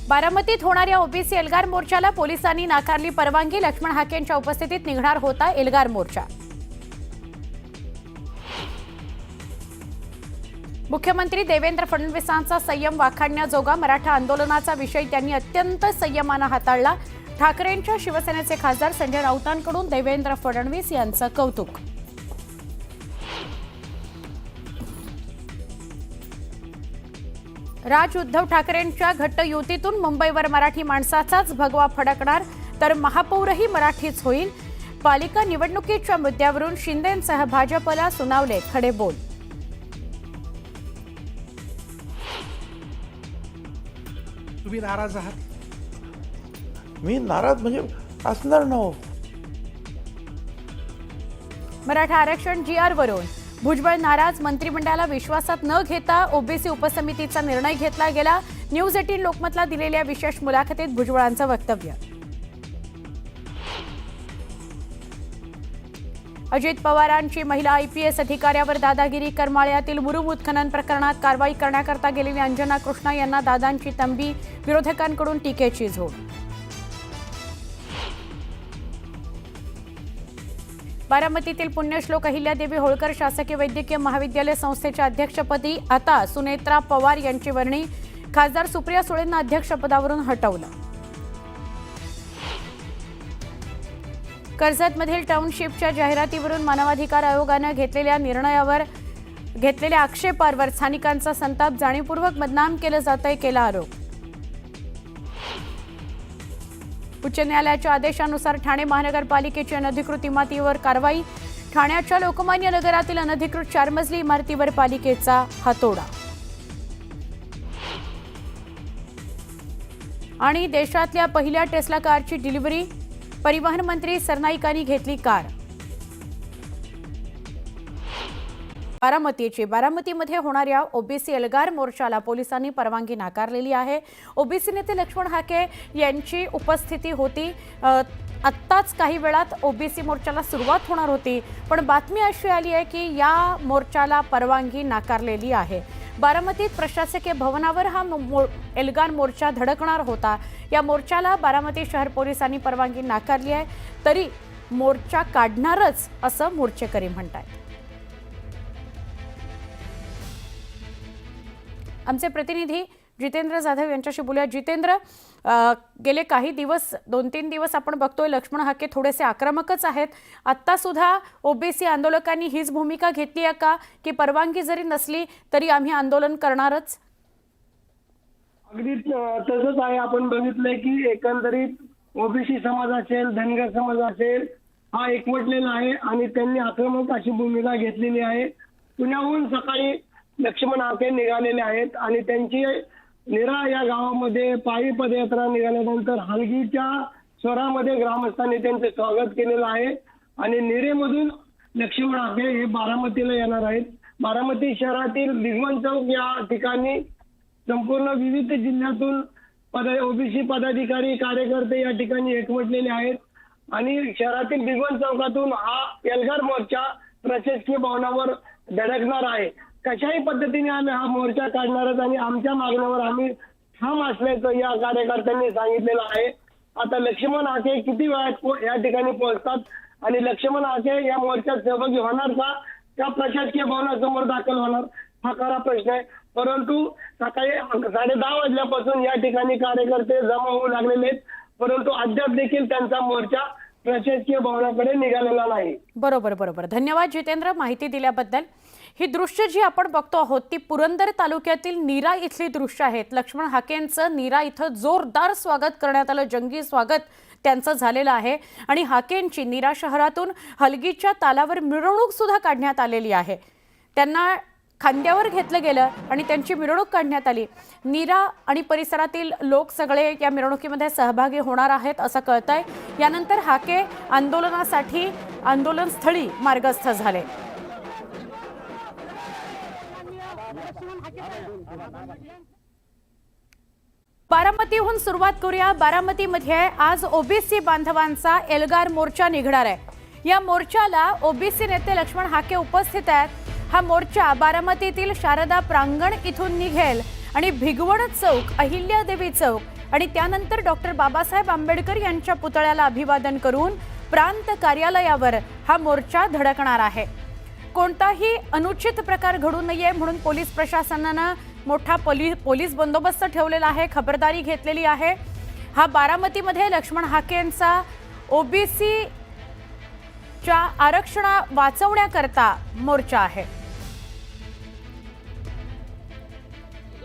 बारामतीत होणाऱ्या ओबीसी एल्गार मोर्चाला पोलिसांनी नाकारली परवानगी। लक्ष्मण हाकेंच्या उपस्थितीत निघणार होता एल्गार मोर्चा। मुख्यमंत्री देवेंद्र फडणवीसांचा संयम वाखाणण्याजोगा मराठा आंदोलनाचा विषय त्यांनी अत्यंत संयमाने हाताळला। ठाकरेंच्या शिवसेनेचे खासदार संजय राऊतांकडून देवेंद्र फडणवीस यांचं कौतुक। राज उद्धव ठाकरेंच्या घट्ट युतीतून मुंबईवर मराठी माणसाचाच भगवा फडकणार, तर महापौरही मराठीच होईल। पालिका निवडणुकीच्या मुद्द्यावरून शिंदेंसह भाजपला सुनावले खडे बोल। तुम्ही नाराज आहात? मी नाराज म्हणजे असणार ना हो। मराठा आरक्षण GR वरून भुजबळ नाराज। मंत्रिमंडळाला विश्वासात न घेता ओबीसी उपसमितीचा निर्णय घेतला गेला। न्यूज 18 लोकमतला दिलेल्या विशेष मुलाखतीत भुजबळांचं वक्तव्य। अजित पवारांची महिला IPS अधिकाऱ्यावर दादागिरी। करमाळ्यातील मुरुम उत्खनन प्रकरणात कारवाई करण्याकरता गेलेली अंजना कृष्णा यांना दादांची तंबी। विरोधकांकडून टीकेची झोड। बारामतीतील पुण्यश्लोक अहिल्यादेवी होळकर शासकीय वैद्यकीय महाविद्यालय संस्थेच्या अध्यक्षपदी आता सुनेत्रा पवार यांची वर्णी। खासदार सुप्रिया सुळेंना अध्यक्षपदावरून हटवलं। कर्जतमधील टाउनशिपच्या जाहिरातीवरून मानवाधिकार आयोगाने घेतलेल्या आक्षेपावर स्थानिकांचा संताप। जाणीवपूर्वक बदनाम केलं जातंय, केला आरोप। उच्च न्यायालयाच्या आदेशानुसार ठाणे महानगरपालिकेची अनधिकृत इमारतीवर कारवाई। ठाण्याच्या लोकमान्य नगरातील अनधिकृत 4 मजली इमारतीवर पालिकेचा हातोडा। आणि देशातल्या पहिल्या टेस्ला कारची डिलिव्हरी। परिवहन मंत्री सरनाईकांनी घेतली कार। बारामतीमध्ये होणाऱ्या ओबीसी एल्गार मोर्चाला पोलिसांनी परवानगी नाकारलेली आहे। ओबीसी नेते लक्ष्मण हाके यांची उपस्थिती होती। आत्ताच काही वेळात ओबीसी मोर्चाला सुरुवात होणार होती, पण बातमी अशी आली आहे की या मोर्चाला परवानगी नाकारलेली आहे। बारामतीत प्रशासकीय भवनावर हा एल्गार मोर्चा धडकणार होता। या मोर्चाला बारामती शहर पोलिसांनी परवानगी नाकारली आहे, तरी मोर्चा काढणारच असं मोर्चेकरी म्हणतात। आमचे प्रतिनिधी जितेंद्र जाधव यांच्याशी बोलूया। जितेंद्र, गेले काही दिवस 2-3 दिवस आपण बघतोय लक्ष्मण हाके थोडेसे आक्रमकच आहेत। आता सुद्धा ओबीसी आंदोलकांनी हीच भूमिका घेतली आहे का की परवानगी जरी नसली तरी आम्ही आंदोलन करणारच? अगदी तसंच आहे। आपण बघितलंय की एकंदरीत ओबीसी समाज असेल, धनगर समाज असेल, हा एकवटलेला आहे आणि त्यांनी आक्रमक अशी भूमिका घेतलेली आहे। पुण्याहून सकाळी लक्ष्मण हाके निघालेले आहेत आणि त्यांची निरा या गावामध्ये पायी पदयात्रा निघाल्यानंतर हलगीच्या स्वरामध्ये ग्रामस्थांनी त्यांचे स्वागत केलेलं आहे आणि निरेमधून लक्ष्मण हाके हे बारामतीला येणार आहेत। बारामती शहरातील भिगवण चौक या ठिकाणी संपूर्ण विविध जिल्ह्यातून ओबीसी पदाधिकारी कार्यकर्ते या ठिकाणी एकवटलेले आहेत आणि शहरातील भिगवण चौकातून हा एल्गार मोर्चा प्रशासकीय भवनावर धडकणार आहे। कशाही पद्धतीने आम्ही हा मोर्चा काढणारच आणि आमच्या मागण्यावर आम्ही ठाम असल्याचं या कार्यकर्त्यांनी सांगितलेलं आहे। आता लक्ष्मण हाके किती वेळात या ठिकाणी पोहोचतात आणि लक्ष्मण हाके या मोर्चात सहभागी होणार का प्रशासकीय भवनासमोर दाखल होणार, हा खरा प्रश्न आहे। परंतु सकाळी 10:30 वाजल्यापासून या ठिकाणी कार्यकर्ते जमा होऊ लागलेले आहेत, परंतु अद्याप देखील त्यांचा मोर्चा प्रशासकीय भवनाकडे निघालेला नाही। बरोबर। धन्यवाद जितेंद्र माहिती दिल्याबद्दल। ही दृश्य जी आपण बघतो आहोत ती पुरंदर तालुक्यातील नीरा इथली दृश्य आहेत। लक्ष्मण हाकेंचं नीरा इथं जोरदार स्वागत करण्यात आलं, जंगी स्वागत त्यांचं झालेलं आहे आणि हाकेंची नीरा शहरातून हलगीच्या तालावर मिरवणूक सुद्धा काढण्यात आलेली आहे। त्यांना खांद्यावर घेतलं गेलं आणि त्यांची मिरवणूक काढण्यात आली। नीरा आणि परिसरातील लोक सगळे या मिरवणुकीमध्ये सहभागी होणार आहेत असं कळतंय। यानंतर हाके आंदोलनासाठी आंदोलनस्थळी मार्गस्थ झाले। बारामतीहून सुरुवात करूया। बारामतीमध्ये आज ओबीसी बांधवांचा एल्गार मोर्चा निघणार आहे। या मोर्चाला ओबीसी नेते लक्ष्मण हाके उपस्थित आहेत। हा मोर्चा बारामतीतील शारदा प्रांगण इथून निघेल आणि भिगवण चौक, अहिल्यादेवी चौक आणि त्यानंतर डॉक्टर बाबासाहेब आंबेडकर यांच्या पुतळ्याला अभिवादन करून प्रांत कार्यालयावर हा मोर्चा धडकणार आहे। कोणताही अनुचित प्रकार घडू नये म्हणून पोलीस प्रशासनाने मोठा पोलीस बंदोबस्त ठेवलेला आहे, खबरदारी घेतलेली आहे। हा बारामतीमध्ये लक्ष्मण हाके यांचा ओबीसी च्या आरक्षण वाचवण्याकरता मोर्चा आहे।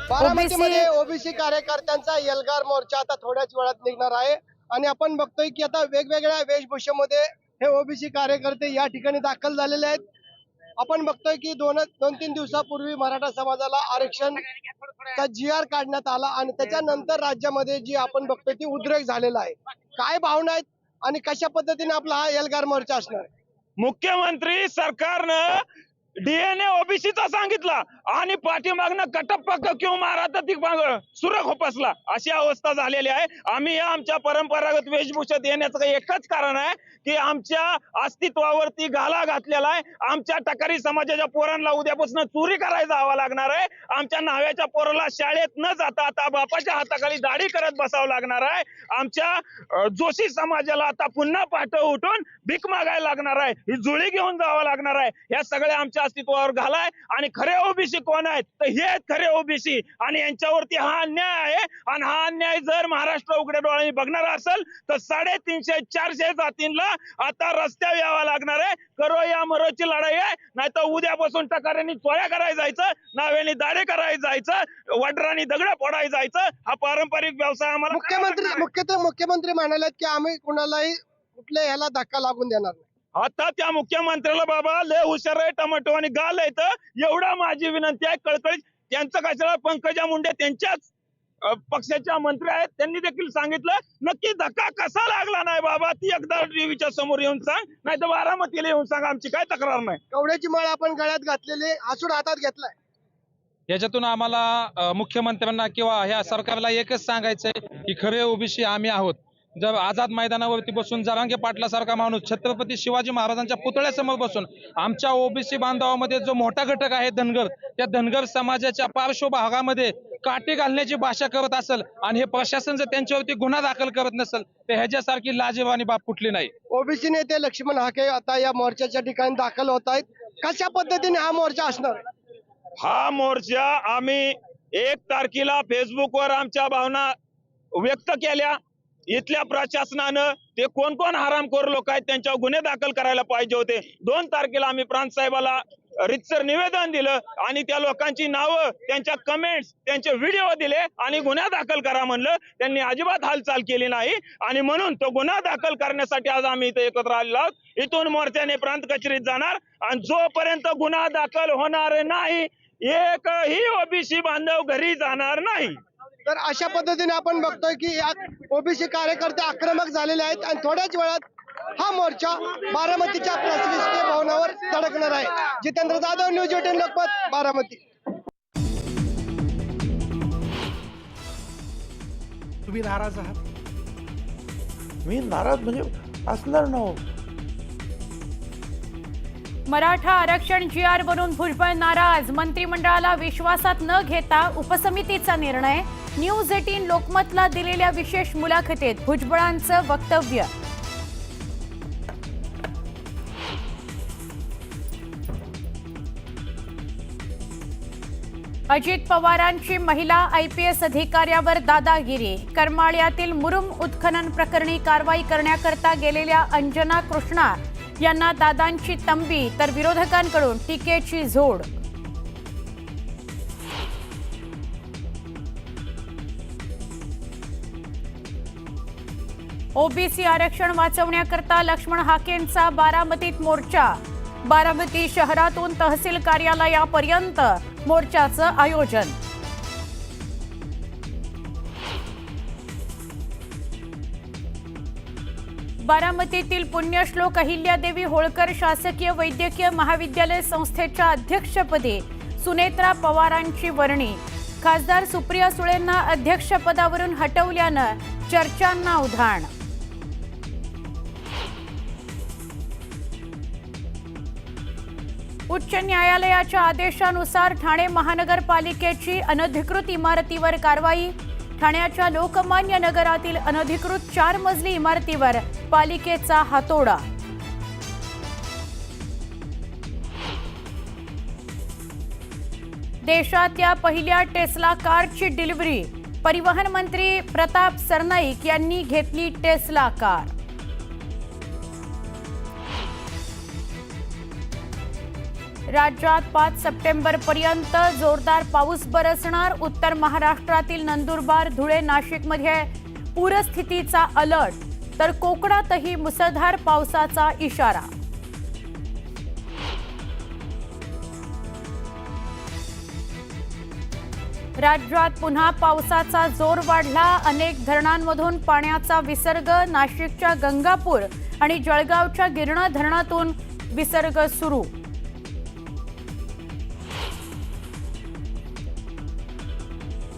बारामतीमध्ये ओबीसी कार्यकर्त्यांचा एल्गार मोर्चा आता थोड्याच वेळात निघणार आहे आणि आपण बघतोय की आता वेगवेगळ्या वेशभूषेमध्ये हे ओबीसी कार्यकर्ते या ठिकाणी दाखल झालेले आहेत। आपण बघतोय की दोन तीन दिवसापूर्वी मराठा समाजाला आरक्षणचा GR काढण्यात आला आणि त्याच्यानंतर राज्यामध्ये जी आपण बघतोय ती उद्रेक झालेला आहे। काय भावना आहेत आणि कशा पद्धतीने आपला हा एल्गार मोर्चा असणार आहे? मुख्यमंत्री सरकारनं DNA ओबीसीचा सांगितला आणि पाठीमागनं कटप्पक किंवा मारा तर ती सुर खोपसला, अशी अवस्था झालेली आहे। आम्ही या आमच्या परंपरागत वेशभूषेत येण्याचं एकच कारण आहे की आमच्या अस्तित्वावरती घाला घातलेला आहे। आमच्या टकारी समाजाच्या पोरांना उद्यापासून चोरी करायला जावं लागणार आहे। आमच्या नाव्याच्या पोराला शाळेत न जाता आता बापाच्या हाताखाली दाढी करत बसावं लागणार आहे। आमच्या जोशी समाजाला आता पुन्हा पाठ उठून भीक मागायला लागणार आहे, ही जुळी घेऊन जावं लागणार आहे। या सगळ्या आमच्या अस्तित्वावर घालाय आणि खरे ओबीसी कोण आहेत तर हे आहेत खरे ओबीसी आणि यांच्यावरती हा अन्याय आहे। आणि हा अन्याय जर महाराष्ट्र उघड्या डोळ्यांनी बघणार असेल तर 350-400 जातींना आता रस्त्यावर यावं लागणार आहे। करो या मरोची लढाई आहे, नाही तर उद्यापासून टकाऱ्यांनी चोऱ्या करायला जायचं, नाव्यानी दाढी करायला जायचं, वडरांनी दगड फोडायला जायचं। हा पारंपरिक व्यवसाय आम्हाला मुख्यमंत्री म्हणाले की आम्ही कुणालाही कुठल्या ह्याला धक्का लागून देणार नाही। आता त्या मुख्यमंत्र्याला बाबा लय हुशार आहे, टमाटो आणि गाल आहे, तर एवढा माझी विनंती आहे कळकळीत। त्यांचं कशाला पंकजा मुंडे त्यांच्याच पक्षाच्या मंत्री आहेत, त्यांनी देखील सांगितलं नक्की धक्का कसा लागला नाही बाबा ती एकदा टीव्हीच्या समोर येऊन सांग, नाही तर बारामतीला येऊन सांग, आमची काय तक्रार नाही। कवड्याची माळ आपण गळ्यात घातलेली, हासूड हातात घेतलाय। याच्यातून आम्हाला मुख्यमंत्र्यांना किंवा ह्या सरकारला एकच सांगायचंय की खरे ओबीसी आम्ही आहोत। जर आझाद मैदानावरती बसून जरांगे पाटलासारखा माणूस छत्रपती शिवाजी महाराजांच्या पुतळ्यासमोर बसून आमच्या ओबीसी बांधवामध्ये जो मोठा घटक आहे धनगर, त्या धनगर समाजाच्या पार्श्वभागामध्ये काटे घालण्याची भाषा करत असेल आणि हे प्रशासन जर त्यांच्यावरती गुन्हा दाखल करत नसेल तर ह्याच्यासारखी लाजिरवाणी बाब कुठली नाही। ओबीसी नेते लक्ष्मण हाके आता या मोर्चाच्या ठिकाणी दाखल होत आहेत, कशा पद्धतीने हा मोर्चा असणार? हा मोर्चा आम्ही 1 तारखेला फेसबुकवर आमच्या भावना व्यक्त केल्या। इथल्या प्रशासनानं ते कोण कोण हरामखोर लोक आहेत त्यांच्यावर गुन्हे दाखल करायला पाहिजे होते। 2 तारखेला आम्ही प्रांत साहेबाला रितसर निवेदन दिलं आणि त्या लोकांची नावं, त्यांच्या कमेंट्स, त्यांचे व्हिडिओ दिले आणि गुन्हा दाखल करा म्हणलं। त्यांनी अजिबात हालचाल केली नाही आणि म्हणून तो गुन्हा दाखल करण्यासाठी आज आम्ही इथे एकत्र आलेलो आहोत। इथून मोर्चाने प्रांत कचेरीत जाणार आणि जोपर्यंत गुन्हा दाखल होणार नाही एकही ओबीसी बांधव घरी जाणार नाही। तर अशा पद्धतीने आपण बघतोय की यात ओबीसी कार्यकर्ते आक्रमक झालेले आहेत आणि थोड्याच वेळात हा मोर्चा बारामतीच्या प्रशासकीय भवनावर धडकणार आहे। जितेंद्र जाधव, न्यूज 18 लोकमत, बारामती। तुम्ही नाराज आहात? मी नाराज म्हणजे असणार ना हो। मराठा आरक्षण GR वरून भुजबळ नाराज, मंत्रिमंडळाला विश्वासात न घेता उपसमितीचा निर्णय। न्यूज 18 लोकमतला दिलेल्या विशेष मुलाखतीत भुजबळांचं वक्तव्य। अजित पवारांची महिला IPS अधिकाऱ्यावर दादागिरी, करमाळ्यातील मुरुम उत्खनन प्रकरणी कारवाई करण्याकरता गेलेल्या अंजना कृष्णा यांना दादांची तंबी, तर विरोधकांकडून टीकेची झोड। ओबीसी आरक्षण वाचवण्याकरता लक्ष्मण हाकेंचा बारामतीत मोर्चा, बारामती शहरातून तहसील कार्यालयापर्यंत मोर्चाचं आयोजन। बारामतीतील पुण्यश्लोक अहिल्यादेवी होळकर शासकीय वैद्यकीय महाविद्यालय संस्थेच्या अध्यक्षपदी सुनेत्रा पवारांची वर्णी, खासदार सुप्रिया सुळेंना अध्यक्षपदावरून हटवल्यानं चर्चांना उधाण। उच्च न्यायालयाच्या आदेशानुसार ठाणे महानगरपालिकेची अनधिकृत इमारतीवर कारवाई, ठाण्याच्या लोकमान्य नगरातील अनधिकृत 4 मजली इमारतीवर पालिकेचा हातोडा. देशातल्या पहिल्या टेस्ला कारची डिलिव्हरी. परिवहन मंत्री प्रताप सरनाईक यांनी घेतली टेस्ला कार. राज्यात 5 सप्टेंबर पर्यंत जोरदार पाऊस बरसणार. उत्तर महाराष्ट्रातील नंदुरबार, धुळे, नाशिकमध्ये पूरस्थितीचा अलर्ट, तर कोकणातही मुसळधार पावसाचा इशारा. राज्यात पुन्हा पावसाचा जोर वाढला. अनेक धरणांमधून पाण्याचा विसर्ग. नाशिकच्या गंगापूर आणि जळगावच्या गिरणा धरणातून विसर्ग सुरू.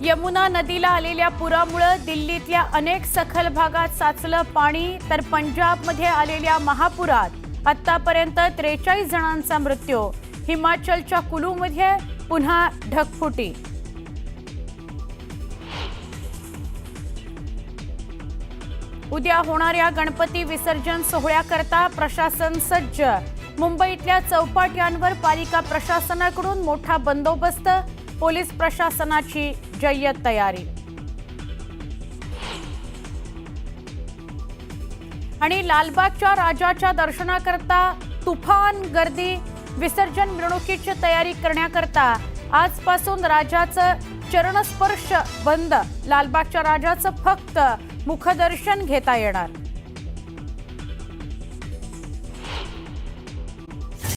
यमुना नदीला आलेल्या पुरामुळे दिल्लीतल्या अनेक सखल भागात साचलं पाणी, तर पंजाबमध्ये आलेल्या महापुरात आतापर्यंत 43 जणांचा मृत्यू. हिमाचलच्या कुलूमध्ये पुन्हा ढगफुटी. उद्या होणाऱ्या गणपती विसर्जन सोहळ्याकरता प्रशासन सज्ज. मुंबईतल्या चौपाट्यांवर पालिका प्रशासनाकडून मोठा बंदोबस्त. पोलीस प्रशासनाची जय्यत तयारी. आणि लालबागच्या राजाच्या दर्शनाकरता तुफान गर्दी. विसर्जन मिरवणुकीची तयारी करण्याकरता आजपासून राजाचं चरणस्पर्श बंद. लालबागच्या राजाचं फक्त मुखदर्शन घेता येणार.